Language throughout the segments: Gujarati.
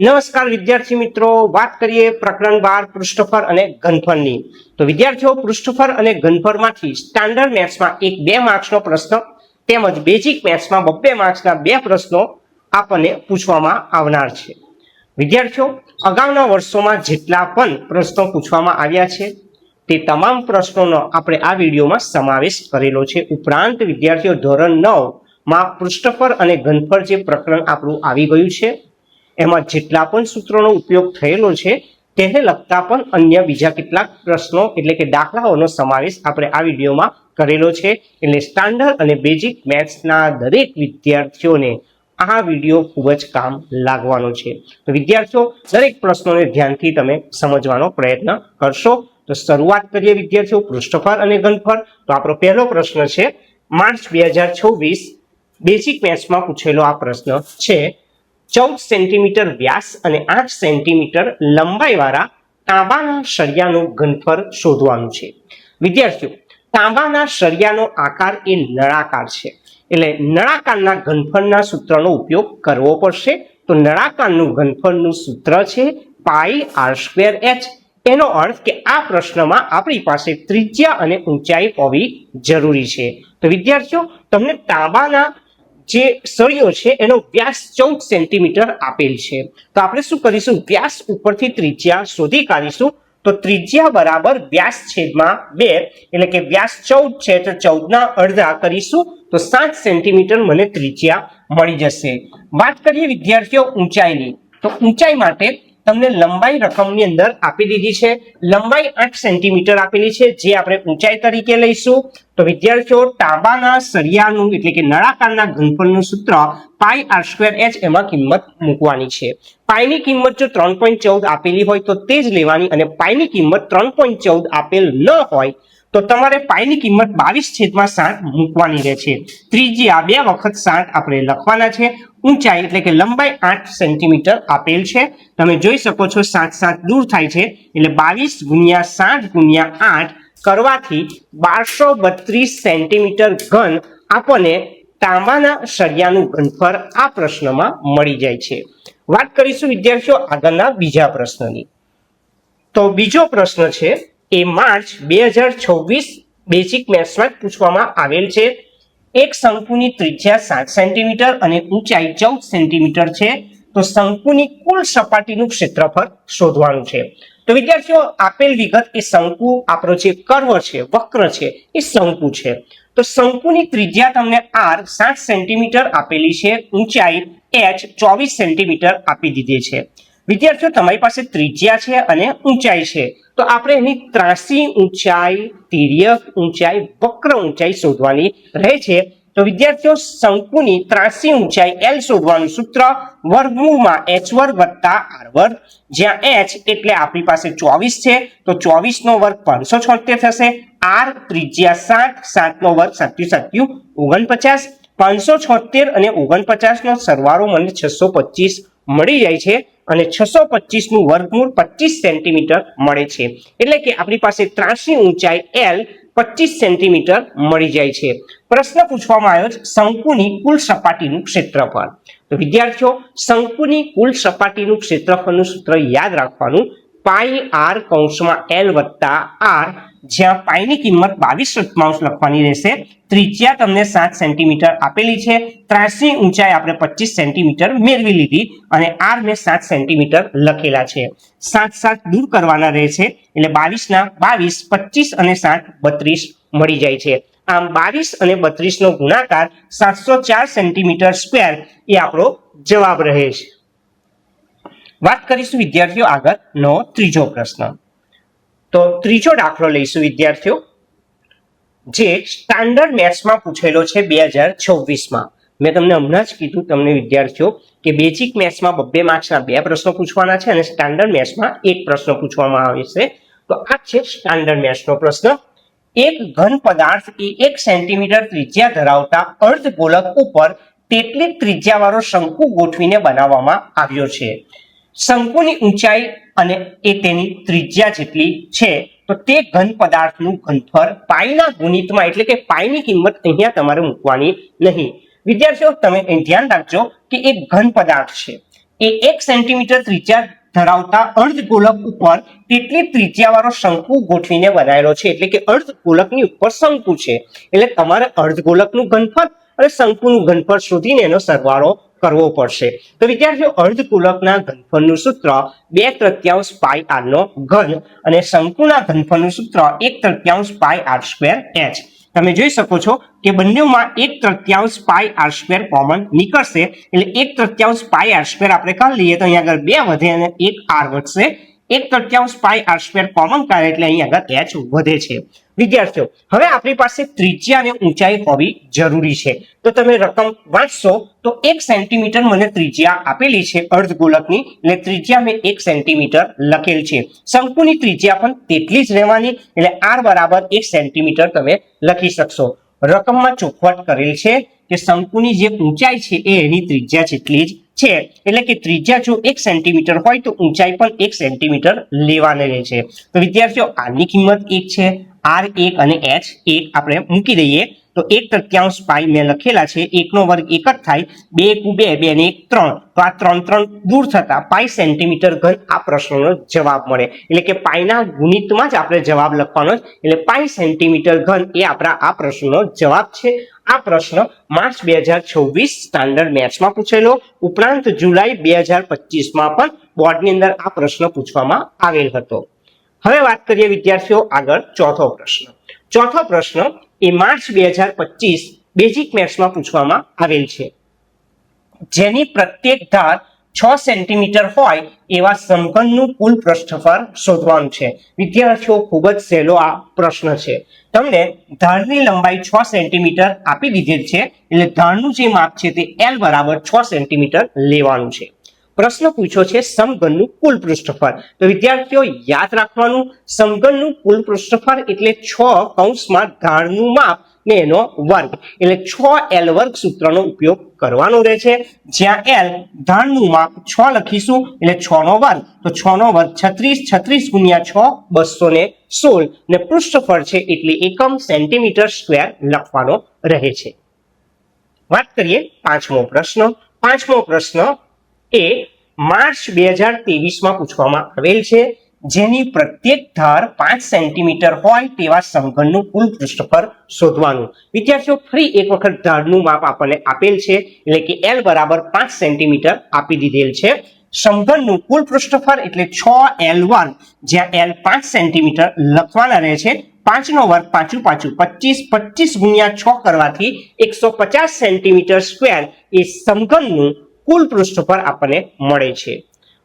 નમસ્કાર વિદ્યાર્થી મિત્રો, વાત કરીએ પ્રકરણ 12 પૃષ્ઠફળ અને ઘનફળની। તો વિદ્યાર્થીઓ, પૃષ્ઠફળ અને ઘનફળમાંથી સ્ટાન્ડર્ડ મેથ્સમાં એક 2 માર્ક્સનો પ્રશ્ન તેમજ બેઝિક મેથ્સમાં 2 માર્ક્સના 2 પ્રશ્નો આપણને પૂછવામાં આવનાર છે। વિદ્યાર્થીઓ, અગાઉના વર્ષોમાં જેટલા પણ પ્રશ્નો પૂછવામાં આવ્યા છે તે તમામ પ્રશ્નોનો આપણે આ વિડીયોમાં સમાવેશ કરેલો છે। ઉપરાંત વિદ્યાર્થીઓ, ધોરણ 9 માં પૃષ્ઠફળ અને ઘનફળ જે પ્રકરણ આપણું આવી ગયું છે એમાં જેટલા પણ સૂત્રોનો ઉપયોગ થયેલો છે તેને લગતા પણ અન્ય બીજા કેટલાક પ્રશ્નો એટલે કે દાખલાઓનો સમાવેશ આપણે આ વિડીયોમાં કરેલો છે। એટલે સ્ટાન્ડર્ડ અને બેઝિક મેથ્સના દરેક વિદ્યાર્થીઓને આ વિડીયો ખૂબ જ કામ લાગવાનો છે। તો વિદ્યાર્થીઓ, દરેક પ્રશ્નોને ધ્યાનથી તમે સમજવાનો પ્રયત્ન કરશો। તો શરૂઆત કરીએ વિદ્યાર્થીઓ પૃષ્ઠફળ અને ઘનફળ। તો આપણો પહેલો પ્રશ્ન છે માર્ચ 2026 બેઝિક મેથ્સમાં પૂછેલો આ પ્રશ્ન છે। 14 સેન્ટીમીટર વ્યાસ અને 8 સેન્ટીમીટર લંબાઈવાળા તાંબાના સળિયાનું ઘનફળ શોધવાનું છે। વિદ્યાર્થીઓ, તાંબાના સળિયાનો આકાર એ નળાકાર છે એટલે નળાકારના ઘનફળના સૂત્રનો ઉપયોગ કરવો પડશે। તો નળાકારનું ઘનફળનું સૂત્ર છે πr²h। એનો અર્થ કે આ પ્રશ્નમાં આપણી પાસે ત્રિજ્યા અને ઊંચાઈ હોવી જરૂરી છે। તો વિદ્યાર્થીઓ, તમને તાંબાના જે સળિયો છે એનો વ્યાસ 14 સેન્ટીમીટર આપેલ છે। તો આપણે શું કરીશું, વ્યાસ ઉપરથી ત્રિજ્યા શોધી કાઢીશું। તો ત્રિજ્યા બરાબર વ્યાસ છેદમાં 2 એટલે કે વ્યાસ 14 છે તો 14 ના અડધા કરીશું તો 7 સેન્ટીમીટર મને ત્રિજ્યા મળી જશે। વાત કરીએ વિદ્યાર્થીઓ ઊંચાઈની। તો ઊંચાઈ માટે તમને લંબાઈ રકમની અંદર આપી દીધી છે। લંબાઈ 8 સેન્ટીમીટર આપેલી છે જે આપણે ઊંચાઈ તરીકે લઈશું। તો વિદ્યાર્થીઓ, તાંબાના સળિયાનું એટલે કે નળાકારના ઘનફળનું સૂત્ર πr²h એમાં કિંમત મૂકવાની છે। પાઈની કિંમત જો 3.14 આપેલી હોય તો તે જ લેવાની અને પાઈની કિંમત 3.14 આપેલ ન હોય તો તમારે પાઈની કિંમત 22/7 મૂકવાની રહે છે। ત્રિજ્યા 2 વખત 7 આપણે લખવાના છે। ઊંચાઈ એટલે કે લંબાઈ 8 સેન્ટીમીટર આપેલ છે। તમે જોઈ શકો છો 7 દૂર થાય છે એટલે 22 × 7 × 8 કરવાથી 1232 સેન્ટીમીટર ઘન આપણને તાંબાના સળિયાનું ઘનફળ આ પ્રશ્નમાં મળી જાય છે। વાત કરીશું વિદ્યાર્થીઓ આગળના બીજા પ્રશ્નની। તો બીજો પ્રશ્ન છે એ માર્ચ 2026 બેઝિક મેથ્સમાં પૂછવામાં આવેલ છે। એક શંકુની ત્રિજ્યા 7 સેન્ટીમીટર અને ઊંચાઈ 14 સેન્ટીમીટર છે। તો શંકુની કુલ સપાટીનું ક્ષેત્રફળ શોધવાનું છે। તો વિદ્યાર્થીઓ, આપેલ વિગત એ શંકુ આપણો જે કર્વ છે, વક્ર છે એ શંકુ છે। તો શંકુની ત્રિજ્યા તમને r 7 સેન્ટીમીટર આપેલી છે, ઊંચાઈ h 24 સેન્ટીમીટર આપી દીધી છે। વિદ્યાર્થીઓ, તમારી પાસે ત્રિજ્યા છે અને ઊંચાઈ છે તો આપણે એની ત્રાસી ઊંચાઈ, તિર્યક ઊંચાઈ, વક્ર ઊંચાઈ શોધવાની રહે છે। તો વિદ્યાર્થીઓ, શંકુની ત્રાસી ઊંચાઈ L શોધવાનું સૂત્ર વર્ગમૂળમાં h² + r², જ્યાં h એટલે આપણી પાસે 24 છે તો 24 નો વર્ગ 576 થશે। r ત્રિજ્યા 7 નો વર્ગ 7 × 7 = 49, 576 અને 49 નો સરવાળો મને 625 મળી જાય છે અને 625 નું વર્ગમૂળ 25 સેન્ટીમીટર મળે છે। એટલે કે આપણી પાસે ત્રાસી ઊંચાઈ L 25 સેન્ટીમીટર મળી જાય છે। પ્રશ્ન પૂછવામાં આવ્યો છે શંકુની કુલ સપાટીનું ક્ષેત્રફળ। તો વિદ્યાર્થીઓ, શંકુની કુલ સપાટીનું ક્ષેત્રફળનું સૂત્ર યાદ રાખવાનું πr(L + r), જ્યાં પાઈની કિંમત 22/7 લખવાની રહેશે। ત્રિજ્યા તમને 7 સેન્ટીમીટર આપેલી છે, ત્રાસી ઊંચાઈ આપણે 25 સેન્ટીમીટર મેળવી લીધી અને r ને 7 સેન્ટીમીટર લખેલા છે। 7 દૂર કરવાના રહે છે એટલે 22 ના 22, 25 અને 7 32 મળી જાય છે। આમ 22 અને 32 નો ગુણાકાર 704 સેન્ટીમીટર સ્ક્વેર એ આપણો જવાબ રહે છે। વાત કરીશું વિદ્યાર્થીઓ આગળનો ત્રીજો પ્રશ્ન। તો ત્રીજો દાખલો લઈશું વિદ્યાર્થીઓ, જે સ્ટાન્ડર્ડ મેથ્સમાં પૂછેલો છે 2026માં। મેં તમને હમણાં જ કીધું તમને વિદ્યાર્થીઓ કે બેઝિક મેથ્સમાં 2 માર્ક્સના 2 પ્રશ્નો પૂછવાના છે અને સ્ટાન્ડર્ડ મેથ્સમાં 1 પ્રશ્ન પૂછવામાં આવે છે। તો આ છે સ્ટાન્ડર્ડ મેથ્સનો પ્રશ્ન। એક ઘન પદાર્થ એ 1 સેન્ટીમીટર ત્રિજ્યા ધરાવતા અર્ધગોળક ઉપર તેટલી ત્રિજ્યાવાળો શંકુ ગોઠવીને બનાવવામાં આવ્યો છે। શંકુની ઊંચાઈ અને એ તેની ત્રિજ્યા જેટલી છે તો તે ઘન પદાર્થનું ઘનફળ પાઈના ગુણિતમાં એટલે કે પાઈની કિંમત અહીંયા તમારે મૂકવાની નહીં। વિદ્યાર્થીઓ, તમે ધ્યાન રાખજો કે એક ઘન પદાર્થ છે એ 1 સેન્ટીમીટર ત્રિજ્યા ધરાવતા અર્ધગોલક ઉપર તેટલી ત્રિજ્યાવાળો શંકુ ગોઠવીને બનાવેલો છે, એટલે કે અર્ધગોલકની ઉપર શંકુ છે, એટલે તમારે અર્ધગોલકનું ઘનફળ અને શંકુનું ઘનફળ શોધીને એનો સરવાળો કરવો પડશે. તો વિદ્યાર્થીઓ, અર્ધગોલકના ઘનફળનું સૂત્ર 2/3 પાઈ r નો ઘન અને શંકુના ઘનફળનું સૂત્ર 1/3 પાઈ r સ્ક્વેર h. તમે જોઈ શકો છો કે બંનેમાં 1/3 પાઈ r સ્ક્વેર કોમન નીકળશે, એટલે 1/3 પાઈ r સ્ક્વેર આપણે કરી લઈએ તો અહીંયા આગળ 2 વધે અને 1 r વધશે. 1/3 પાઈ r સ્ક્વેર કોમન કાઢે એટલે અહીંયા આગળ h વધે છે. વિદ્યાર્થીઓ, હવે આપણી પાસે ત્રિજ્યા અને ઊંચાઈ હોવી જરૂરી છે. તો તમે રકમ વાંચશો તો 1 સેન્ટીમીટર મને ત્રિજ્યા આપેલી છે અર્ધગોલકની, એટલે ત્રિજ્યા મેં 1 સેન્ટીમીટર લખેલ છે. શંકુની ત્રિજ્યા પણ તેટલી જ રહેવાની, એટલે r બરાબર 1 સેન્ટીમીટર તમે લખી શકશો. રકમમાં ચોખવટ કરેલ છે કે શંકુની જે ઊંચાઈ છે એ એની ત્રિજ્યા જેટલી જ છે, એટલે કે ત્રિજ્યા જો 1 સેન્ટીમીટર હોય તો ઊંચાઈ પણ 1 સેન્ટીમીટર લેવાની રહે છે. તો વિદ્યાર્થીઓ, r ની કિંમત 1 છે, r1 અને h1 આપણે મૂકી દઈએ તો 1/3 પાઈ મેં લખેલા છે, 1 નો વર્ગ 1 જ થાય, 2 × 2 2 ને 1 3, તો આ 3 દૂર થતા પાઈ સેન્ટીમીટર ઘન આ પ્રશ્નનો જવાબ મળે, એટલે કે પાઈના ગુણિતમાં જ આપણે જવાબ લખવાનો, એટલે પાઈ સેન્ટીમીટર ઘન એ આપણા આ પ્રશ્નનો જવાબ છે. આ પ્રશ્ન માર્ચ 2026 સ્ટાન્ડર્ડ મેથ્સમાં પૂછેલો, ઉપરાંત જુલાઈ 2025માં પણ બોર્ડની અંદર આ પ્રશ્ન પૂછવામાં આવેલ હતો. હવે વાત કરીએ વિદ્યાર્થીઓ આગળ ચોથો પ્રશ્ન. ચોથો પ્રશ્ન એ માર્ચ 2025 બેઝિક મેથ્સમાં પૂછવામાં આવેલ છે, જેની પ્રત્યેક ધાર 6 સેન્ટીમીટર હોય એવા સમઘનનું કુલ પૃષ્ઠફળ શોધવાનું છે. વિદ્યાર્થીઓ, ખૂબ જ સહેલો આ પ્રશ્ન છે. તમને ધારની લંબાઈ 6 સેન્ટીમીટર આપી દીધેલ છે, એટલે ધારનું જે માપ છે તે L બરાબર 6 સેન્ટીમીટર લેવાનું છે. પ્રશ્ન પૂછ્યો છે સમઘનનું કુલ પૃષ્ઠફળ. તો વિદ્યાર્થીઓ, યાદ રાખવાનું, સમઘનનું કુલ પૃષ્ઠફળ એટલે 6 કૌંસમાં ધારનું માપ ને એનો વર્ગ, એટલે 6L વર્ગ સૂત્રનો ઉપયોગ કરવાનો રહે છે, જ્યાં L ધારનું માપ 6 લખીશું એટલે 6 નો વર્ગ, તો 6 નો વર્ગ 36, 36 ગુણ્યા 6 216 ને પૃષ્ઠફળ છે એટલે એકમ સેન્ટીમીટર સ્ક્વેર લખવાનો રહે છે. વાત કરીએ પાંચમો પ્રશ્ન. પાંચમો પ્રશ્ન એ માર્ચ 2023માં પૂછવામાં આવેલ છે, જેની પ્રત્યેક ધાર 5 સેન્ટીમીટર હોય તેવા સમઘનનું કુલ પૃષ્ઠફળ શોધવાનું. વિદ્યાર્થીઓ, ફરી એક વખત ધારનું માપ આપણને આપેલ છે, એટલે કે L બરાબર 5 સેન્ટીમીટર આપી દીધેલ છે. સમઘનનું કુલ પૃષ્ઠફળ એટલે 6L વર્ગ, જ્યાં L 5 સેન્ટીમીટર લખવાના રહે છે. 5 નો વર્ગ 5 × 5 25, 25 ગુણ્યા 6 કરવાથી 150 સેન્ટીમીટર સ્ક્વેર એ સમઘનનું કુલ પૃષ્ઠફળ આપણને મળે છે.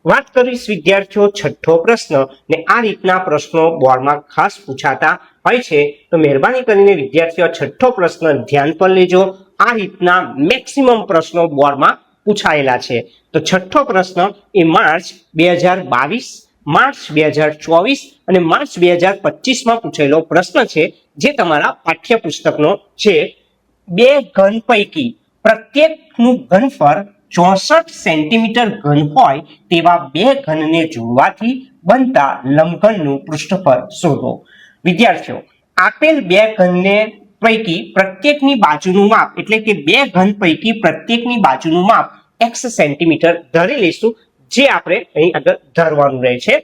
વાત કરીશ વિદ્યાર્થીઓ છઠ્ઠો પ્રશ્ન, ને આ રીતના પ્રશ્નો બોર્ડમાં ખાસ પૂછાતા હોય છે, તો મહેરબાની કરીને વિદ્યાર્થીઓ છઠ્ઠો પ્રશ્ન ધ્યાન પર લેજો. આ રીતના મેક્સિમમ પ્રશ્નો બોર્ડમાં પૂછાયેલા છે. તો છઠ્ઠો પ્રશ્ન એ માર્ચ 2022, માર્ચ 2024 અને માર્ચ 2025માં પૂછેલો પ્રશ્ન છે, જે તમારા પાઠ્યપુસ્તકનો છે. બે ઘન પૈકી પ્રત્યેકનું ઘનફળ 64 સેન્ટીમીટર ઘન હોય તેવા બે ઘનને જોડવાથી બનતા લંબઘનનું પૃષ્ઠફળ શોધો. વિદ્યાર્થીઓ, આપેલ બે ઘનને પૈકી પ્રત્યેકની બાજુનું માપ, એટલે કે બે ઘન પૈકી પ્રત્યેકની બાજુનું માપ x સેન્ટીમીટર ધરી લઈશું, જે આપણે અહીં આગળ ધરવાનું રહે છે.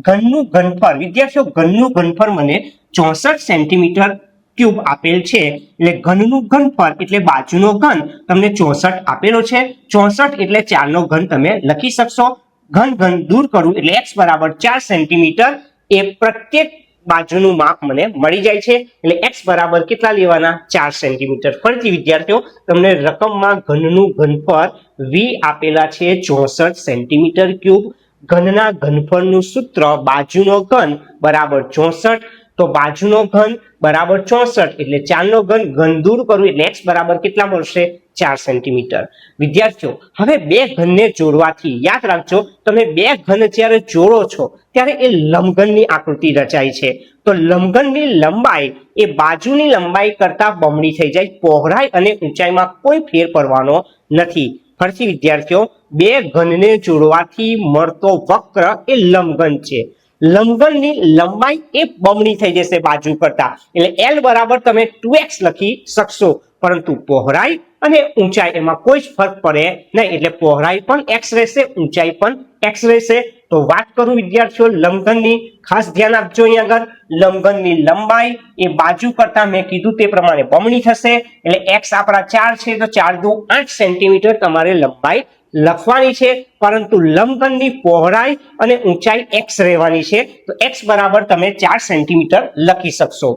ઘનનું ઘનફળ, વિદ્યાર્થીઓ, ઘનનું ઘનફળ મને 64 સેન્ટીમીટર ક્યુબ આપેલ છે, એટલે ઘનનું ઘનફળ એટલે બાજુનો ઘન તમને 64 આપેલો છે. 64 એટલે 4 નો ઘન તમે લખી શકશો. ઘન દૂર કરું એટલે x બરાબર 4 સેન્ટીમીટર એ પ્રત્યેક બાજુનું માપ મને મળી જાય છે, એટલે x બરાબર કેટલા લેવાના? 4 સેન્ટીમીટર. ફરીથી વિદ્યાર્થીઓ, તમને રકમમાં ઘનનું ઘનફળ v આપેલા છે 64 સેન્ટીમીટર ક્યુબ. ઘનના ઘનફળનું સૂત્ર બાજુનો ઘન બરાબર 64, તો બાજુનો ઘન બરાબર 64 એટલે 4 નો ઘન દૂર કરું એટલે x બરાબર કેટલા મળશે? 4 સેન્ટીમીટર. વિદ્યાર્થીઓ, હવે બે ઘનને જોડવાથી યાદ રાખજો, તમે બે ઘન જ્યારે જોડો છો ત્યારે એ લંબઘનની આકૃતિ રચાય છે. તો લંબઘનની લંબાઈ એ બાજુની લંબાઈ કરતા બમણી થઈ જાય. પહોળાઈ અને ઊંચાઈમાં કોઈ ફેર પડવાનો નથી. ફરીથી વિદ્યાર્થીઓ, બે ઘનને જોડવાથી મળતો વક્ર એ લંબઘન છે. લંબઘનની લંબાઈ એ બમણી થઈ જશે બાજુ કરતા, એટલે L બરાબર તમે 2x લખી શકશો. પરંતુ પહોળાઈ અને ઊંચાઈ એમાં કોઈ જ ફરક પડે નહીં, એટલે પહોળાઈ પણ x રહેશે, ઊંચાઈ પણ x રહેશે. તો વાત કરું વિદ્યાર્થીઓ લંબઘનની, ખાસ ધ્યાન આપજો. અહીં આગળ લંબઘનની લંબાઈ એ બાજુ કરતા મેં કીધું તે પ્રમાણે બમણી થશે, એટલે x આપણા 4 છે તો 4 દુ 8 સેન્ટીમીટર તમારે લંબાઈ લખવાની છે, પરંતુ લંબઘનની પહોળાઈ અને ઊંચાઈ x રહેવાની છે, તો x બરાબર તમે 4 સેન્ટીમીટર લખી શકશો.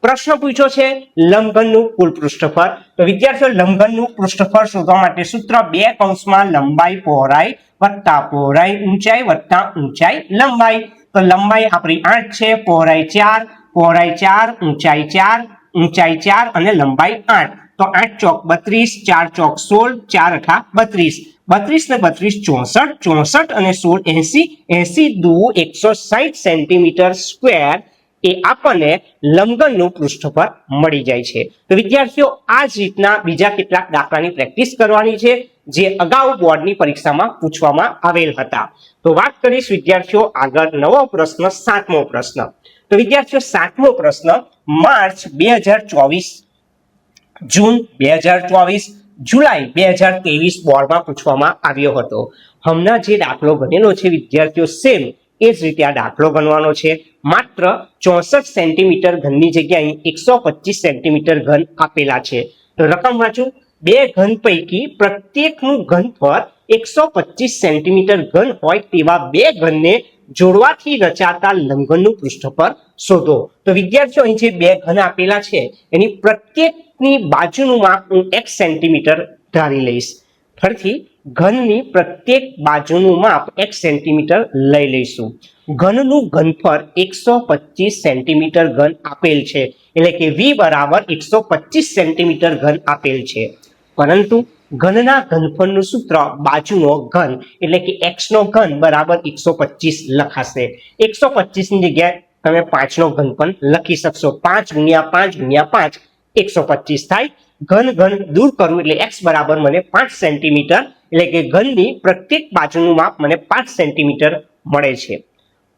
પ્રશ્ન પૂછ્યો છે લંબઘનનું કુલ પૃષ્ઠફળ. તો વિદ્યાર્થીઓ લંબઘનનું પૃષ્ઠફળ શોધવા માટે સૂત્ર 2 કૌંસમાં લંબાઈ પહોળાઈ વત્તા પહોળાઈ ઊંચાઈ વત્તા ઊંચાઈ લંબાઈ. તો લંબાઈ આપણી 8 છે, પહોળાઈ 4, પહોળાઈ 4, ઊંચાઈ 4, ઊંચાઈ 4 અને લંબાઈ 8. તો 8 ચોક 32, 4 ચોક 16, 4 અઠા 32, 32 ને 32 64, 64 અને 16 80, 80 દુ 160 સેન્ટીમીટર સ્ક્વેર એ આપણને લંબઘનનું પૃષ્ઠફળ મળી જાય છે. તો વિદ્યાર્થીઓ આ જ રીતના બીજા કેટલાક દાખલાની પ્રેક્ટિસ કરવાની છે, જે અગાઉ બોર્ડની પરીક્ષામાં પૂછવામાં આવેલ હતા. તો વાત કરીશ વિદ્યાર્થીઓ આગળ નવો પ્રશ્ન, 7મો પ્રશ્ન. તો વિદ્યાર્થીઓ 7મો પ્રશ્ન માર્ચ 2024, જૂન 2024, જુલાઈ 2023 બોર્ડમાં પૂછવામાં આવ્યો હતો. હમણાં જે દાખલો બનેલો છે વિદ્યાર્થીઓ સેમ એ જ રીતે આ દાખલો ગણવાનો છે. માત્ર 64 સેન્ટીમીટર ઘનની જગ્યાએ 125 સેન્ટીમીટર ઘન આપેલા છે. તો રકમ વાંચું, બે ઘન પૈકી પ્રત્યેકનું ઘનફળ 125 સેન્ટીમીટર ઘન હોય તેવા બે ઘનને જોડવાથી રચાતા લંબઘનનું પૃષ્ઠફળ શોધો. તો વિદ્યાર્થીઓ અહીં જે બે ઘન આપેલા છે એની પ્રત્યેકની બાજુનું માપ હું 1 સેન્ટીમીટર ધારી લઈશ. ફરીથી ઘનની પ્રત્યેક બાજુનું માપ 1 સેન્ટીમીટર લઈ લઈશું. ઘનનું ઘનફળ 125 સેન્ટીમીટર ઘન આપેલ છે, એટલે કે v બરાબર 125 સેન્ટીમીટર ઘન આપેલ છે. પરંતુ ઘનના ઘનફળનું સૂત્ર બાજુનો ઘન એટલે કે x નો ઘન બરાબર 125 લખાશે. 125 ની જગ્યાએ તમે 5 નો ઘન પણ લખી શકશો. 5 ગુણ્યા 5 ગુણ્યા 5 125 થાય. ઘન ઘન દૂર કરું એટલે x બરાબર મને 5 સેન્ટીમીટર, એટલે કે ઘનની પ્રત્યેક બાજુનું માપ મને 5 સેન્ટીમીટર મળે છે.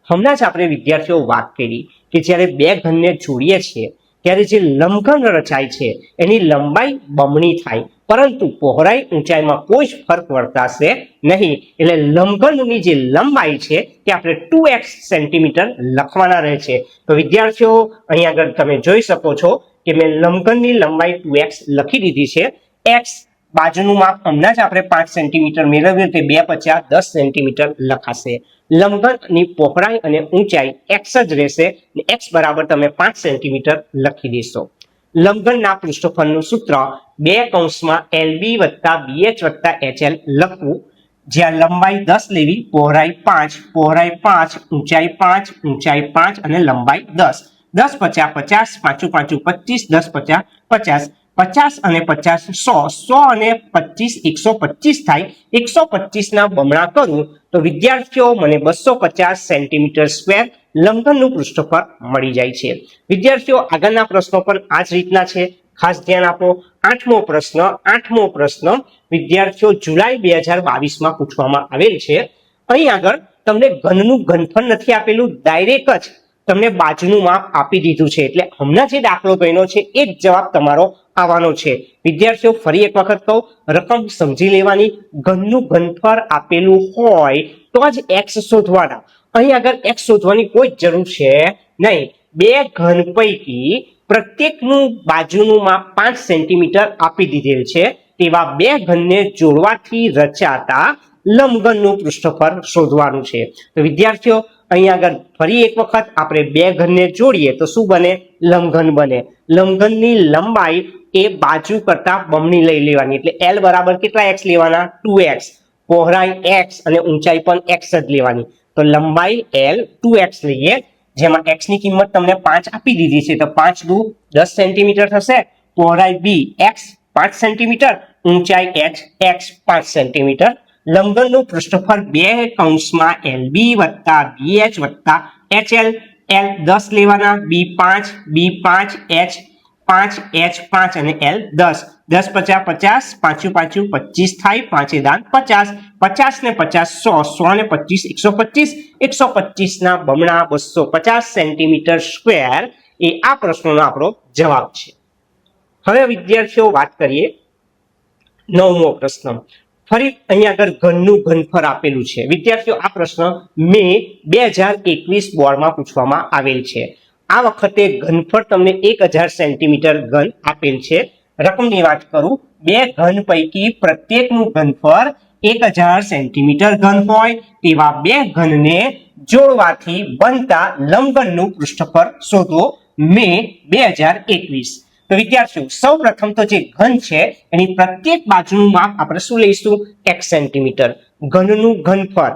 હમણાં જ આપણે વિદ્યાર્થીઓ વાત કરી કે જ્યારે બે ઘનને જોડીએ છીએ ત્યારે જે લંબઘન રચાય છે એની લંબાઈ બમણી થાય, પરંતુ પહોળાઈ ઊંચાઈમાં કોઈ જ ફરક વર્તાશે નહીં. એટલે લંબઘનની જે લંબાઈ છે તે આપણે 2x સેન્ટીમીટર લખવાના રહે છે. તો વિદ્યાર્થીઓ અહીં આગળ તમે જોઈ શકો છો કે મેં લંબઘનની લંબાઈ 2x લખી દીધી છે. x બાજુનું માપ હમણાં જ આપણે 5 સેન્ટીમીટર મેળવ્યું, તે 2 × 10 સેન્ટીમીટર લખાશે. લંબઘનની પહોળાઈ અને ઊંચાઈ x જ રહેશે, x બરાબર તમે 5 સેન્ટીમીટર લખી દેશો. લંબઘનના પૃષ્ઠફળનું સૂત્ર 2 કૌંસમાં LB વત્તા BH વત્તા HL લખવું, જ્યાં લંબાઈ 10 લેવી, પહોળાઈ 5, પહોળાઈ 5, ઊંચાઈ 5, ઊંચાઈ 5 અને લંબાઈ 10. 10 × 50, 5 × 5 25, 10 × 50, 50 અને 50 100, 100 અને 25 125 થાય. 125 ના બમણા કરું તો વિદ્યાર્થીઓ મને 250 સેન્ટીમીટર સ્ક્વેર લંબઘનનું પૃષ્ઠફળ મળી જાય છે. વિદ્યાર્થીઓ આગળના પ્રશ્નો પણ આ જ રીતના છે, ખાસ ધ્યાન આપો. 8મો પ્રશ્ન વિદ્યાર્થીઓ જુલાઈ 2022 પૂછવામાં આવેલ છે. અહીં આગળ તમને ઘનનું ઘનફળ નથી આપેલું, ડાયરેક્ટ જ તમને બાજુનું માપ આપી દીધું છે, એટલે હમણાં જે દાખલો બન્યો છે એ જ જવાબ તમારો આવવાનો છે. વિદ્યાર્થીઓ ફરી એક વખત કહું, રકમ સમજી લેવાની. ઘનનું ઘનફળ આપેલું હોય તો જ x શોધવાના. અહીં આગળ x શોધવાની કોઈ જરૂર છે નહીં. બે ઘન પૈકી પ્રત્યેકનું બાજુનું માપ 5 સેન્ટીમીટર આપી દીધેલ છે તેવા બે ઘનને જોડવાથી રચાતા લંબઘનનું પૃષ્ઠફળ શોધવાનું છે. તો વિદ્યાર્થીઓ અહીં આગળ ફરી એક વખત આપણે બે ઘનને જોડીએ તો શું બને? લંબઘન બને. લંબઘનની લંબાઈ એ બાજુ કરતા બમણી લઈ લેવાની, એટલે L બરાબર કેટલા x લેવાના? 2x. પહોળાઈ x અને ઊંચાઈ પણ x જ લેવાની. તો લંબાઈ L 2x લઈએ, જેમાં x ની કિંમત તમને 5 આપી દીધી છે, તો 5 દુ 10 સેન્ટીમીટર થશે. પહોળાઈ b x 5 સેન્ટીમીટર, ઊંચાઈ x 5 સેન્ટીમીટર. લંબઘનનું પૃષ્ઠફળ 2 કૌંસમાં LB વત્તા BH વત્તા HL. L 10 લેવાના, B 5, B 5, H 5, H 5 અને L 10. 10 × 50, 5 × 5 25 થાય, 5 દાન 50, 50 ને 50 100, 100 ને 25 125, 125 ના બમણા 250 સેન્ટીમીટર સ્ક્વેર એ આ પ્રશ્નનો આપણો જવાબ છે. હવે વિદ્યાર્થીઓ વાત કરીએ 9મો પ્રશ્ન। ફરી અહીંયા આગળ ઘનનું ઘનફળ આપેલું છે વિદ્યાર્થીઓ। આ પ્રશ્ન મે 2021 બોર્ડમાં પૂછવામાં આવેલ છે। આ વખતે ઘનફળ તમને 1000 સેન્ટીમીટર ઘન આપેલ છે। રકમની વાત કરું, બે ઘન પૈકી પ્રત્યેકનું ઘનફળ 1000 સેન્ટીમીટર ઘન હોય તેવા બે ઘનને જોડવાથી બનતા લંબઘનનું પૃષ્ઠફળ શોધો મે 2021। તો વિદ્યાર્થીઓ સૌ પ્રથમ તો જે ઘન છે એની પ્રત્યેક બાજુનું માપ આપણે શું લઈશું? x centimetre. ઘનનું ઘનફળ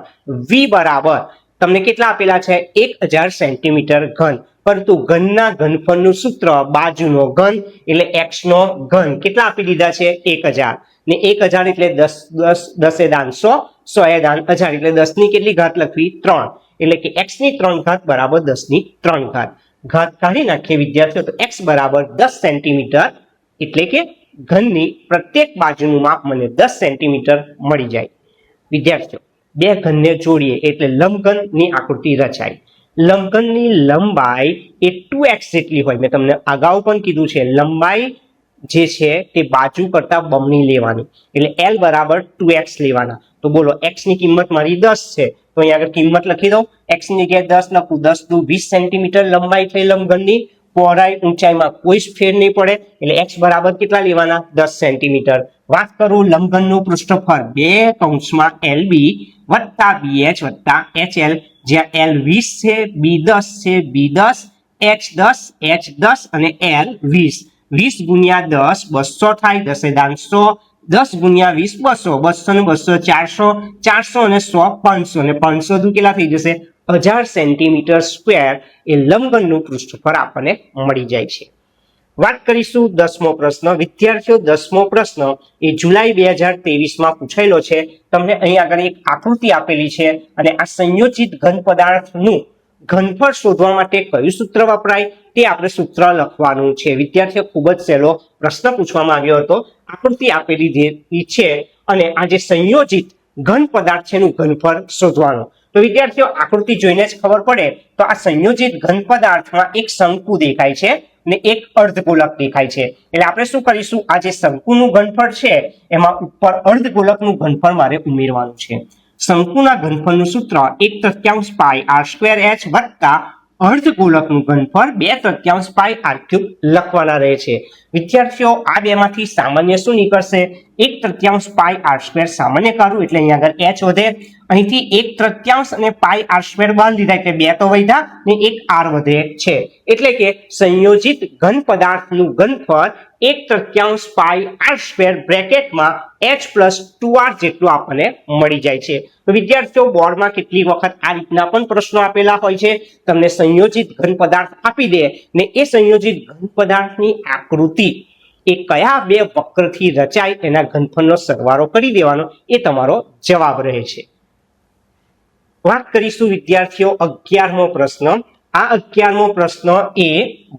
v બરાબર તમને કેટલા આપેલા છે? 1000 સેન્ટીમીટર ઘન। પરંતુ ઘનના ઘનફળનું સૂત્ર બાજુનો ઘન એટલે x નો ઘન કેટલા આપી દીધા છે? 1000 ને 1000 એટલે 10 10 એ દાન 100 100 એ દાન 1000 એટલે 10 ની કેટલી ઘાત લખવી? 3 એટલે કે x ની 3 ઘાત બરાબર 10 ની 3 ઘાત। ઘાત કાઢી નાખીએ વિદ્યાર્થીઓ તો x બરાબર 10 સેન્ટીમીટર એટલે કે ઘનની પ્રત્યેક બાજુનું માપ મને 10 સેન્ટીમીટર મળી જાય। વિદ્યાર્થીઓ બે ઘનને જોડીએ એટલે લંબઘનની આકૃતિ રચાય। લંબઘનની લંબાઈ એ 2x જેટલી હોય। મેં તમને અગાઉ પણ કીધું છે લંબાઈ જે છે તે બાજુ કરતા બમણી લેવાની એટલે l બરાબર 2x લેવાના। તો બોલો x ની કિંમત મારી 10 છે તો અહીંયા આગળ કિંમત લખી દઉં। x ની જગ્યાએ 10 લખું, 10 દુ 20 સેન્ટીમીટર લંબાઈ થઈ લંબઘનની। પહોળાઈ ઊંચાઈમાં કોઈ જ ફેર નહીં પડે એટલે x બરાબર કેટલા લેવાના? 10 સેન્ટીમીટર। વાત કરું લંબઘનનું પૃષ્ઠફળ બે કૌંસમાં lb વત્તા bh વત્તા hl, જ્યાં l 20 છે, b 10 છે, b 10, h 10, h 10 અને l 20। 20 ગુણ્યા 10 200 થાય, 10 એ દાન 100, 10 ગુણ્યા 20 200, 200 ને 200 400, 400 અને 100 500 અને 500 દુ કેટલા થઈ જશે? 1000 સેન્ટીમીટર સ્ક્વેર એ લંબઘનનું પૃષ્ઠફળ આપણને મળી જાય છે। વાત કરીશું 10મો પ્રશ્ન। વિદ્યાર્થીઓ 10મો પ્રશ્ન એ જુલાઈ 2023માં પૂછાયેલો છે। તમને અહીં આગળ એક આકૃતિ આપેલી છે અને આ સંયોજિત ઘન પદાર્થનું ઘનફળ શોધવા માટે કયું સૂત્ર વપરાય તે આપણે સૂત્ર લખવાનું છે। વિદ્યાર્થીઓ ખૂબ જ સહેલો પ્રશ્ન પૂછવામાં આવ્યો હતો। આકૃતિ આપેલી છે અને આ જે સંયોજિત ઘન પદાર્થ છે એનું ઘનફળ શોધવાનું। તો વિદ્યાર્થીઓ આકૃતિ જોઈને જ ખબર પડે તો આ સંયોજિત ઘન પદાર્થમાં એક શંકુ દેખાય છે ને એક અર્ધગોલક દેખાય છે। એટલે આપણે શું કરીશું? આ જે શંકુનું ઘનફળ છે એમાં ઉપર અર્ધગોલકનું ઘનફળ મારે ઉમેરવાનું છે। શંકુના ઘનફળનું સૂત્ર 1/3 પાઈ r સ્ક્વેર h વત્તા અર્ધગોલકનું ઘનફળ 2/3 પાઈ r³ લખવાના રહે છે। વિદ્યાર્થીઓ આ બેમાંથી સામાન્ય શું નીકળશે? 1/3 પાઈ r સ્ક્વેર સામાન્ય કાઢું એટલે અહીંયા આગળ h વધે, અહીંથી 1/3 અને પાઈ r સ્ક્વેર બાંધી દીધા એટલે 2 તો વધ્યા ને એક r વધે છે। એટલે કે સંયોજિત ઘન પદાર્થનું ઘનફળ 1/3 પાઈ r સ્ક્વેર બ્રેકેટમાં h + 2r જેટલું આપણને મળી જાય છે। તો વિદ્યાર્થીઓ બોર્ડમાં કેટલી વખત આ રીતના પણ પ્રશ્નો આપેલા હોય છે। તમને સંયોજિત ઘન પદાર્થ આપી દે ને એ સંયોજિત ઘન પદાર્થની આકૃતિ એ કયા બે વક્રથી રચાય એના ઘનફળનો સરવાળો કરી દેવાનો એ તમારો જવાબ રહે છે। વાત કરીશું વિદ્યાર્થીઓ 11મો પ્રશ્ન। આ 11મો પ્રશ્ન એ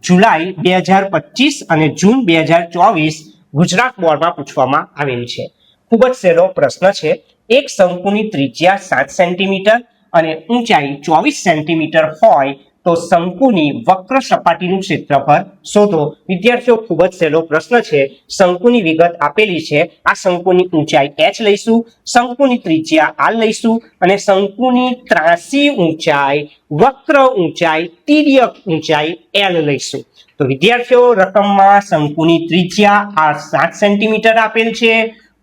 જુલાઈ 2025 અને જૂન 2024 ગુજરાત બોર્ડમાં પૂછવામાં આવેલ છે। ખૂબ જ સહેલો પ્રશ્ન છે। એક શંકુની ત્રિજ્યા 7 સેન્ટીમીટર અને ઊંચાઈ 24 સેન્ટીમીટર હોય તો શંકુની વક્ર સપાટીનું ક્ષેત્રફળ શોધો। વિદ્યાર્થીઓ ખૂબ જ સહેલો પ્રશ્ન છે। શંકુની વિગત આપેલી છે। આ શંકુની ઊંચાઈ h લઈશું, શંકુની ત્રિજ્યા r લઈશું અને શંકુની ત્રાસી ઊંચાઈ, વક્ર ઊંચાઈ, તિર્યક ઊંચાઈ l લઈશું। તો વિદ્યાર્થીઓ રકમમાં શંકુની ત્રિજ્યા r 7 સેન્ટીમીટર આપેલ છે,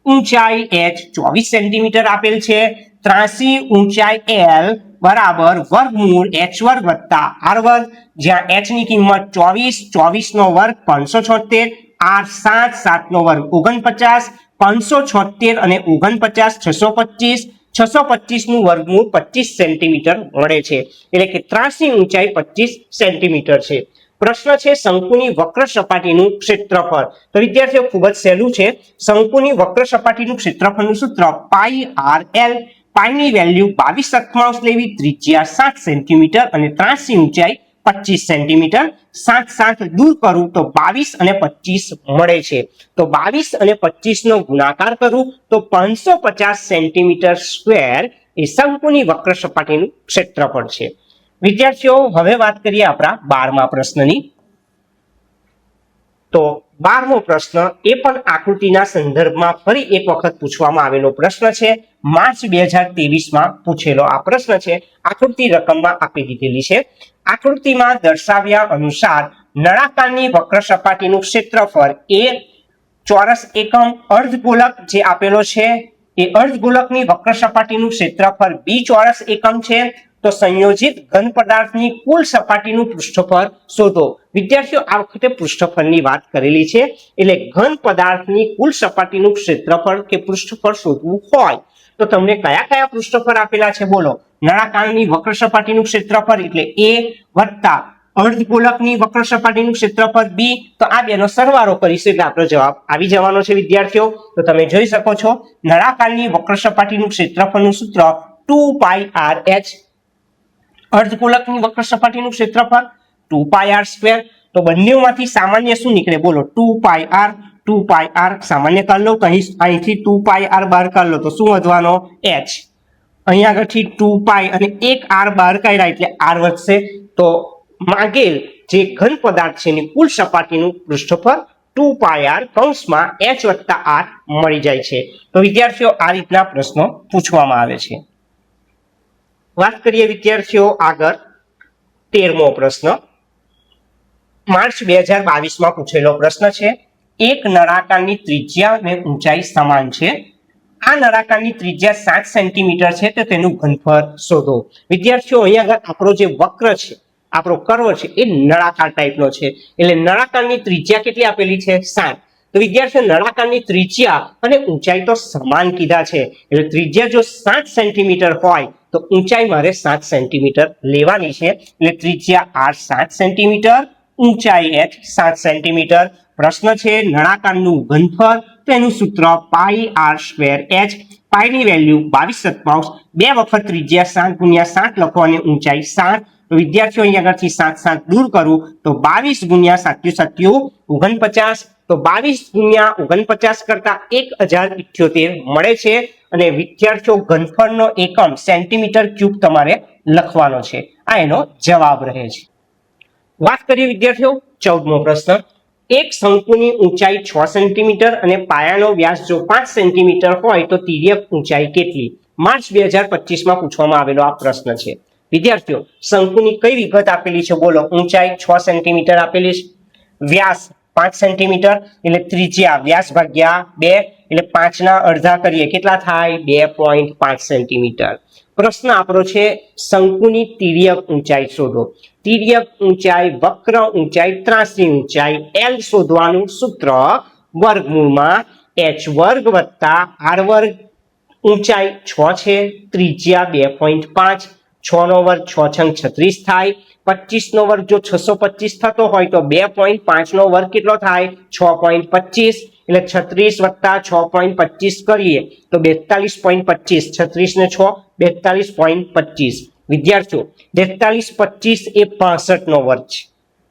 ઊંચાઈ h 24 સેન્ટીમીટર આપેલ છે, ત્રાસી ઊંચાઈ l બરાબર વર્ગમૂળ h² વત્તા r², જ્યાં h ની કિંમત 24, 24 નો વર્ગ 576, r 7, 7 નો વર્ગ 49, 576 અને 49 625, 625 નું વર્ગમૂળ 25 સેન્ટીમીટર મળે છે। એટલે કે ત્રાસી ઊંચાઈ 25 સેન્ટીમીટર છે। પ્રશ્ન છે શંકુની વક્ર સપાટીનું ક્ષેત્રફળ। તો વિદ્યાર્થીઓ ખૂબ જ સહેલું છે। શંકુની વક્ર સપાટીનું ક્ષેત્રફળનું સૂત્ર પાઈ r l, પાઈની વેલ્યુ 22 લેવી, ત્રિજ્યા 7 સેન્ટીમીટર અને ત્રાસી ઊંચાઈ 25 સેન્ટીમીટર। 7 7 દૂર કરું તો 22 અને 25 મળે છે। તો 22 અને 25 નો ગુણાકાર કરું તો 550 સેન્ટીમીટર સ્ક્વેર એ શંકુની વક્ર સપાટીનું ક્ષેત્રફળ છે। વિદ્યાર્થીઓ હવે વાત કરીએ આપણા 12મા પ્રશ્નની। તો 12મો પ્રશ્ન એ પણ આકૃતિના સંદર્ભમાં ફરી એક વખત પૂછવામાં આવેલો પ્રશ્ન છે. માર્ચ 2023માં પૂછેલો આ પ્રશ્ન છે. આકૃતિ રકમમાં આપી દીધેલી છે. આકૃતિમાં દર્શાવ્યા અનુસાર નળાકારની વક્ર સપાટીનું ક્ષેત્રફળ એ ચોરસ એકમ, અર્ધગોલક જે આપેલો છે એ અર્ધગોલકની વક્ર સપાટીનું ક્ષેત્રફળ બી ચોરસ એકમ છે. તો સંયોજિત ઘન પદાર્થની કુલ સપાટીનું પૃષ્ઠફળ શોધો. વિદ્યાર્થીઓ આ વખતે પૃષ્ઠફળની વાત કરેલી છે, એટલે ઘન પદાર્થની કુલ સપાટીનું ક્ષેત્રફળ કે પૃષ્ઠફળ શોધવું હોય તો તમને કયા કયા પૃષ્ઠફળ આપેલા છે બોલો. નળાકારની વક્ર સપાટીનું ક્ષેત્રફળ એટલે એ વત્તા અર્ધગોલકની વક્ર સપાટીનું ક્ષેત્રફળ બી. તો આ બેનો સરવાળો કરીશું એટલે આપણો જવાબ આવી જવાનો છે વિદ્યાર્થીઓ. તો તમે જોઈ શકો છો નળાકારની વક્ર સપાટીનું ક્ષેત્રફળનું સૂત્ર 2πr/h, અર્ધગોલકની વક્ર સપાટીનું ક્ષેત્રફળ 2πr². તો બંનેમાંથી સામાન્ય શું નીકળે બોલો? 2πr સામાન્ય કરી લો તો અહીંથી 2πr બહાર કરી લો તો શું વધવાનો? h. અહીંયા આગળથી 2π અને એક r બહાર કાઢ્યા એટલે r વધશે. તો માંગેલ જે ઘન પદાર્થ છે એની કુલ સપાટીનું પૃષ્ઠફળ 2πr કૌંસમાં h વત્તા r મળી જાય છે. તો વિદ્યાર્થીઓ આ રીતના પ્રશ્નો પૂછવામાં આવે છે. વાત કરીએ વિદ્યાર્થીઓ આગળ 13મો પ્રશ્ન. માર્ચ 2022માં પૂછેલો પ્રશ્ન છે. એક નળાકારની ત્રિજ્યા અને ઊંચાઈ સમાન છે. આ નળાકારની ત્રિજ્યા 7 સેન્ટીમીટર છે તો તેનું ઘનફળ શોધો. વિદ્યાર્થીઓ અહીંયા આગળ આપણો જે વક્ર છે, આપણો કર્વ છે એ નળાકાર ટાઈપનો છે, એટલે નળાકારની ત્રિજ્યા કેટલી આપેલી છે? 7. તો વિદ્યાર્થીઓ નળાકારની ત્રિજ્યા અને ઊંચાઈ તો સમાન કીધા છે, એટલે ત્રિજ્યા જો 7 સેન્ટીમીટર હોય તો ઊંચાઈ મારે 7 સેન્ટીમીટર લેવાની છે. એટલે ત્રિજ્યા r 7 સેન્ટીમીટર, ઊંચાઈ h 7 સેન્ટીમીટર. પ્રશ્ન છે નળાકારનું ઘનફળ, તો એનું સૂત્ર πr²h. પાઈની વેલ્યુ 22/7, 2 વખત ત્રિજ્યા 7 ગુણ્યા 7 લખો અને ઊંચાઈ 7. તો વિદ્યાર્થીઓ અહીંયા આગળથી 7 7 દૂર કરું તો 22 ગુણ્યા 7 7 49. તો 22 ગુણ્યા 49 કરતા 1078 મળે છે. અને વિદ્યાર્થીઓ ઘનફળનો એકમ સેન્ટીમીટર ક્યુબ તમારે લખવાનો છે. આ એનો જવાબ રહે છે. વાત કરીએ વિદ્યાર્થીઓ 14મો પ્રશ્ન. એક શંકુની ઊંચાઈ 6 સેન્ટીમીટર અને પાયાનો વ્યાસ જો 5 સેન્ટીમીટર હોય તો તિર્યક ઊંચાઈ કેટલી? માર્ચ 2025માં પૂછવામાં આવેલો આ પ્રશ્ન છે. વિદ્યાર્થીઓ શંકુની કઈ વિગત આપેલી છે બોલો? ઊંચાઈ 6 સેન્ટીમીટર આપેલી છે, વ્યાસ 5 સેન્ટીમીટર, એટલે ત્રિજ્યા વ્યાસ ભાગ્યા 2 એટલે 5 ના અડધા કરીએ કેટલા થાય? 2.5 સેન્ટીમીટર. પ્રશ્ન આપણો છે શંકુની તિર્યક ઊંચાઈ શોધો. તિર્યક ઊંચાઈ, વક્ર ઊંચાઈ, ત્રાંસી ઊંચાઈ L શોધવાનું સૂત્ર વર્ગમૂળમાં h² વત્તા r². ઊંચાઈ 6 છે, ત્રિજ્યા 2.5, 6 નો વર્ગ 6 છંગ 36 થાય. 25 નો વર્ગ જો 625 થતો હોય તો 2.5 નો વર્ગ કેટલો થાય? 6.25. એટલે 36 વત્તા 6.25 કરીએ તો 42.25. 36 ને 6 42.25. વિદ્યાર્થીઓ 42.25 એ 65 નો વર્ગ છે.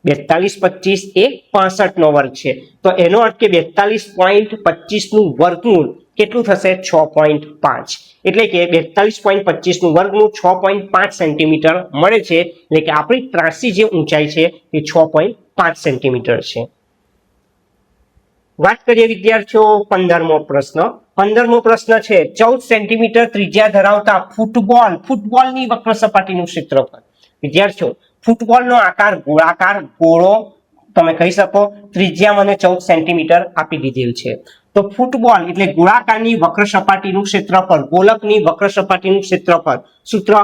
42.25 એ 65 નો વર્ગ છે. તો એનો અર્થ કે 42.25 નું વર્ગમૂળ કેટલું થશે? 6.5. એટલે કે 42.25 નું વર્ગમૂળ 6.5 સેન્ટીમીટર મળે છે. એટલે કે આપણી ત્રાંસી જે ઊંચાઈ છે એ 6.5 સેન્ટીમીટર છે. વાત કરીએ વિદ્યાર્થીઓ 15મો પ્રશ્ન. 15મો પ્રશ્ન છે 14 સેન્ટીમીટર ત્રિજ્યા ધરાવતા ફૂટબોલની વક્ર સપાટીનું ક્ષેત્રફળ. વિદ્યાર્થીઓ ફૂટબોલનો આકાર ગોળાકાર, ગોળો તમે કહી શકો. ત્રિજ્યા મને 14 સેન્ટીમીટર આપી દીધેલ છે. તો ફૂટબોલ એટલે ગોળાકારની વક્ર સપાટીનું ક્ષેત્રફળ, ગોલકની વક્ર સપાટીનું ક્ષેત્રફળ સૂત્ર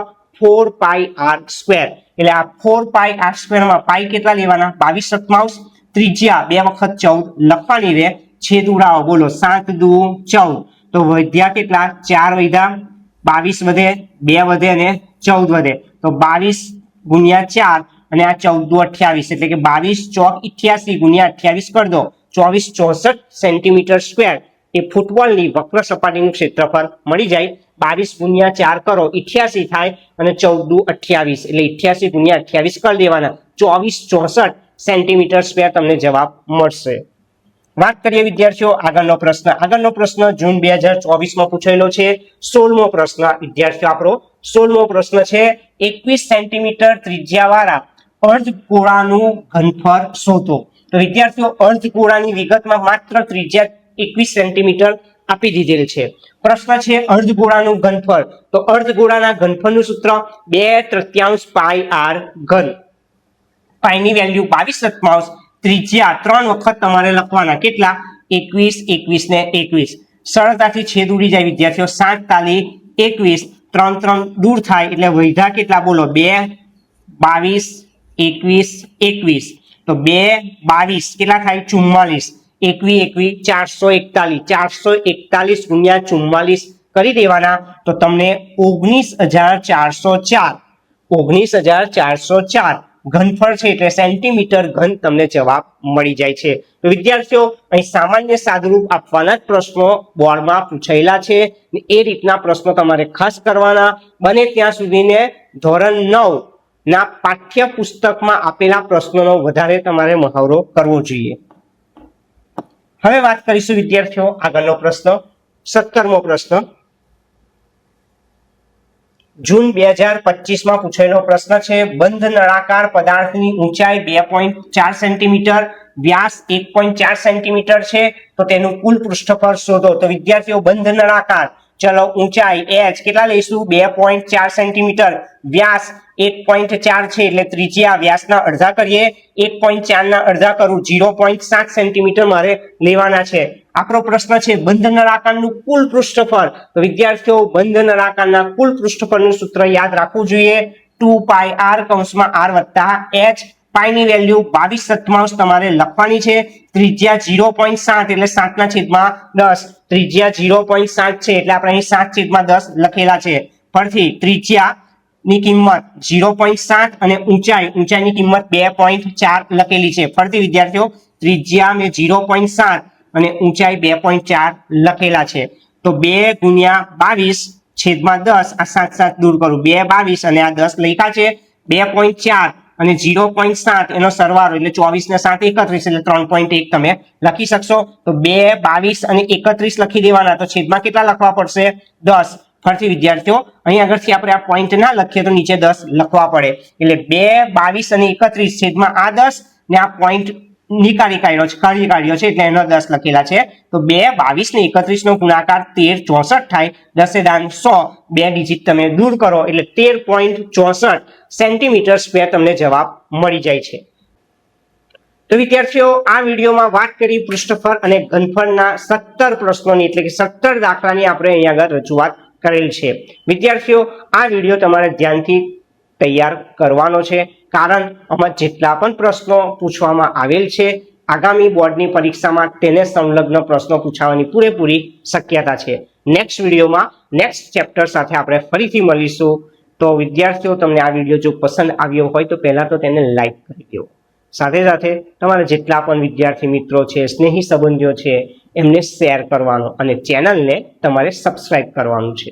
4πr². એટલે આ 4πr² માં પાઈ કેટલા લેવાના? 22/7. ત્રિજ્યા 2 વખત 14 લખવાની રહે. છેદ ઉડાવો બોલો 7 દુ 14. તો વધ્યા કેટલા? 4 વધ્યા, 22 વધે, 2 વધે અને 14 વધે. તો 22 ગુણ્યા 4 અને આ 14 દુ 28 એટલે કે 22 ચોક 88 ગુણ્યા 28 કરી દો 2464 સેન્ટીમીટર સ્ક્વેર એ ફૂટબોલની વક્ર સપાટીનું ક્ષેત્રફળ મળી જાય. 22 ગુણ્યા 4 કરો 88 થાય અને 14 દુ 28 એટલે 88 ગુણ્યા 28 કરી દેવાના. 2464 સેન્ટીમીટર સ્ક્વેર તમને જવાબ મળશે. વાત કરીએ વિદ્યાર્થીઓ આગળનો પ્રશ્ન. આગળનો પ્રશ્ન જૂન 2024માં પૂછેલો છે. 16મો પ્રશ્ન વિદ્યાર્થીઓ આપણો 16મો પ્રશ્ન છે 21 સેન્ટીમીટર ત્રિજ્યાવાળા અર્ધગોળાનું ઘનફળ શોધો. તો વિદ્યાર્થીઓ અર્ધગોળાની વિગતમાં માત્ર ત્રિજ્યા 21 સેન્ટીમીટર આપી દીધેલ છે. પ્રશ્ન છે અર્ધગોળાનું ઘનફળ. તો અર્ધગોળાના ઘનફળનું સૂત્ર 2/3 પાઈ આર ઘન. પાઈની વેલ્યુ 22/3, ત્રિજ્યા 3 વખત તમારે લખવાના. કેટલા? 21, 21 ને 21. સરળતાથી છેદ ઉડી જાય વિદ્યાર્થીઓ. 7 તાલી 21, 3 3 દૂર થાય એટલે વધ્યા કેટલા? બોલો. 2, 22, 21, 21. તો 2, 22 કેટલા થાય? 44. 21, 21, 441. 441 ગુણ્યા 44 કરી દેવાના તો તમને 19,404. 19,404 ઘનફળ છે એટલે સેન્ટીમીટર ઘન તમને જવાબ મળી જાય છે. તો વિદ્યાર્થીઓ અહીં સામાન્ય સાદુરૂપ આપવાના જ પ્રશ્નો બોર્ડમાં પૂછાયેલા છે. એ રીતના પ્રશ્નો તમારે ખાસ કરવાના. બને ત્યાં સુધીને ધોરણ 9 ના પાઠ્યપુસ્તકમાં આપેલા પ્રશ્નોનો વધારે તમારે મહાવરો કરવો જોઈએ. હવે વાત કરીશું વિદ્યાર્થીઓ આગળનો પ્રશ્ન, 17મો પ્રશ્ન. જૂન 2025 માં પૂછાયેલો પ્રશ્ન છે. બંધ નળાકાર પદાર્થની ઊંચાઈ 2.4 સેન્ટીમીટર, વ્યાસ 1.4 સેન્ટીમીટર છે. તો તેનું કુલ પૃષ્ઠફળ શોધો. તો વિદ્યાર્થીઓ બંધ નળાકાર, ચલો ઊંચાઈ h કેટલા લઈશું? 2.4 સેન્ટીમીટર, વ્યાસ 1.4 છે એટલે ત્રિજ્યા વ્યાસના અડધા કરીએ. 1.4 ના અડધા કરું 0.7 સેન્ટીમીટર મારે લેવાના છે. આપણો પ્રશ્ન છે બંધ નળાકારનું કુલ પૃષ્ઠફળ. તો વિદ્યાર્થીઓ બંધ નળાકારના કુલ પૃષ્ઠફળનું સૂત્ર યાદ રાખવું જોઈએ. 2 પાઈ r કૌંસમાં r વત્તા h. પાઈની વેલ્યુ 22/7 તમારે લખવાની છે. ત્રિજ્યા 0.7 એટલે 7/10. ત્રિજ્યા 0.7 છે એટલે આપણે અહીં 7/10 લખેલા છે. પરથી ત્રિજ્યા ની કિંમત 0.7 અને ઊંચાઈની કિંમત 2.4 લખેલી છે. ફરીથી વિદ્યાર્થીઓ ત્રિજ્યા મેં 0.7 અને ઊંચાઈ 2.4 લખેલા છે. તો 2 ગુણ્યા 22/10 આ 7 7 દૂર કરું 2 22 અને આ 10 લખ્યા છે. 2.4 અને 0.7 એનો સરવાળો એટલે 24 ને 7 31 એટલે 3.1 તમે લખી શકશો. તો 2 22 અને 31 લખી દેવાના. તો છેદમાં કેટલા લખવા પડશે? 10. ફરીથી વિદ્યાર્થીઓ અહીં આગળથી આપણે આ પોઈન્ટ ના લખીએ તો નીચે 10 લખવા પડે. એટલે 2 22 અને 31 છેદમાં આ 10 ને આ પોઈન્ટ નીકાળી કાઢ્યો છે એટલે એનો 10 લખેલા છે. તો 2 22 ને 31 નો ગુણાકાર 1364 થાય. 10 દાન 100, 2 ડિજિટ તમે દૂર કરો એટલે 13.64 સેન્ટીમીટર સ્ક્વેર તમને જવાબ મળી જાય છે. તો વિદ્યાર્થીઓ આ વિડીયોમાં વાત કરી પૃષ્ઠફળ અને ઘનફળના 17 પ્રશ્નોની એટલે કે 17 દાખલાની આપણે અહીંયા આગળ રજૂઆત કરેલ છે. વિદ્યાર્થીઓ આ વિડીયો તમારે ધ્યાનથી તૈયાર કરવાનો છે, કારણ આમાં જેટલા પણ પ્રશ્નો પૂછવામાં આવેલ છે આગામી બોર્ડની પરીક્ષામાં તેને સંલગ્ન પ્રશ્નો પૂછાવાની પૂરેપૂરી શક્યતા છે. નેક્સ્ટ વિડીયોમાં નેક્સ્ટ ચેપ્ટર સાથે આપણે ફરીથી મળીશું. તો વિદ્યાર્થીઓ તમને આ વિડીયો જો પસંદ આવ્યો હોય તો પહેલા તો તેને લાઈક કરી દો. સાથે સાથે તમારા જેટલા પણ વિદ્યાર્થી મિત્રો છે, સ્નેહી સંબંધીઓ છે, એમને શેર કરવાનો અને ચેનલને તમારે સબસ્ક્રાઇબ કરવાનું છે.